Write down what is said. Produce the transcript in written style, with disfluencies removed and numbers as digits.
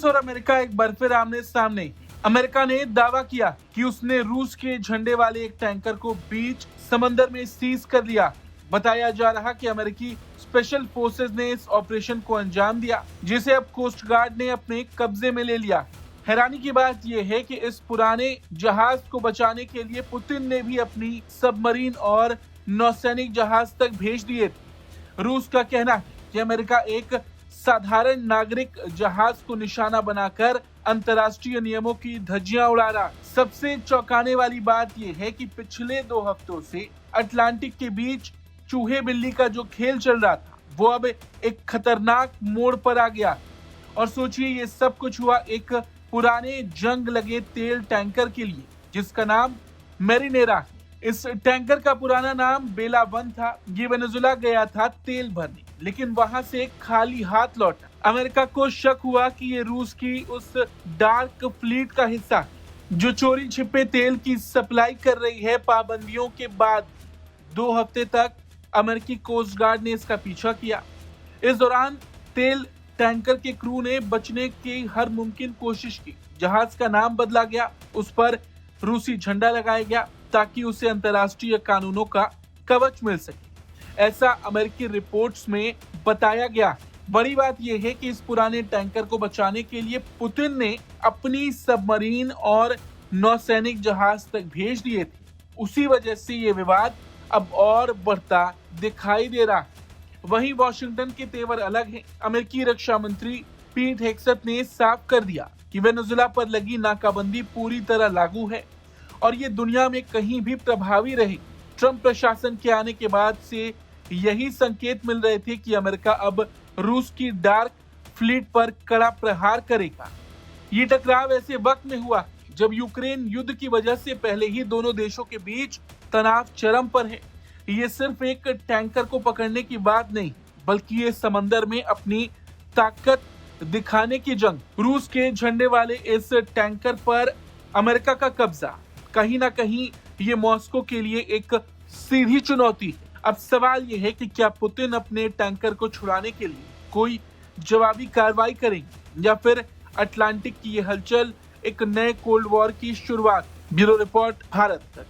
रूस और अमेरिका एक बार फिर आमने सामने। अमेरिका ने दावा किया कि उसने रूस के झंडे वाले एक टैंकर को बीच समंदर में सीज कर लिया। बताया जा रहा कि अमेरिकी स्पेशल फोर्सेस ने इस ऑपरेशन को अंजाम दिया, जिसे अब कोस्ट गार्ड ने अपने कब्जे में ले लिया। हैरानी की बात यह है कि इस पुराने जहाज को बचाने के लिए पुतिन ने भी अपनी सबमरीन और नौसैनिक जहाज तक भेज दिए थे। रूस का कहना है कि अमेरिका एक साधारण नागरिक जहाज को निशाना बनाकर अंतर्राष्ट्रीय नियमों की धज्जियां उड़ा रहा। सबसे चौंकाने वाली बात यह है कि पिछले 2 हफ्तों से अटलांटिक के बीच चूहे बिल्ली का जो खेल चल रहा था, वो अब एक खतरनाक मोड़ पर आ गया। और सोचिए, ये सब कुछ हुआ एक पुराने जंग लगे तेल टैंकर के लिए, जिसका नाम मैरिनेरा है। इस टैंकर का पुराना नाम बेला 1 था। ये वेनेजुला गया था तेल भरने, लेकिन वहां से खाली हाथ लौटा। अमेरिका को शक हुआ कि ये रूस की उस डार्क फ्लीट का हिस्सा है जो चोरी छिपे तेल की सप्लाई कर रही है। पाबंदियों के बाद 2 हफ्ते तक अमेरिकी कोस्ट गार्ड ने इसका पीछा किया। इस दौरान तेल टैंकर के क्रू ने बचने की हर मुमकिन कोशिश की। जहाज का नाम बदला गया, उस पर रूसी झंडा लगाया गया ताकि उसे अंतर्राष्ट्रीय कानूनों का कवच मिल सके, ऐसा अमेरिकी रिपोर्ट्स में बताया गया। बड़ी बात यह है कि इस पुराने टैंकर को बचाने के लिए पुतिन ने अपनी सबमरीन और नौसैनिक जहाज तक भेज दिए थे। उसी वजह से ये विवाद अब और बढ़ता दिखाई दे रहा है। वहीं वॉशिंगटन के तेवर अलग हैं। अमेरिकी रक्षा मंत्री पीट हेग्सेथ ने साफ कर दिया कि वेनेजुला पर लगी नाकाबंदी पूरी तरह लागू है और ये दुनिया में कहीं भी प्रभावी रहे। ट्रंप प्रशासन के आने के बाद से यही संकेत मिल रहे थे कि अमेरिका अब रूस की डार्क फ्लीट पर कड़ा प्रहार करेगा। ये टकराव ऐसे वक्त में हुआ जब यूक्रेन युद्ध की वजह से पहले ही दोनों देशों के बीच तनाव चरम पर है। ये सिर्फ एक टैंकर को पकड़ने की बात नहीं, बल्कि ये समंदर में अपनी ताकत दिखाने की जंग। रूस के झंडे वाले इस टैंकर पर अमेरिका का कब्जा कहीं ना कहीं ये मॉस्को के लिए एक सीधी चुनौती है। अब सवाल ये है कि क्या पुतिन अपने टैंकर को छुड़ाने के लिए कोई जवाबी कार्रवाई करेंगे या फिर अटलांटिक की ये हलचल एक नए कोल्ड वॉर की शुरुआत। ब्यूरो रिपोर्ट, भारत तक।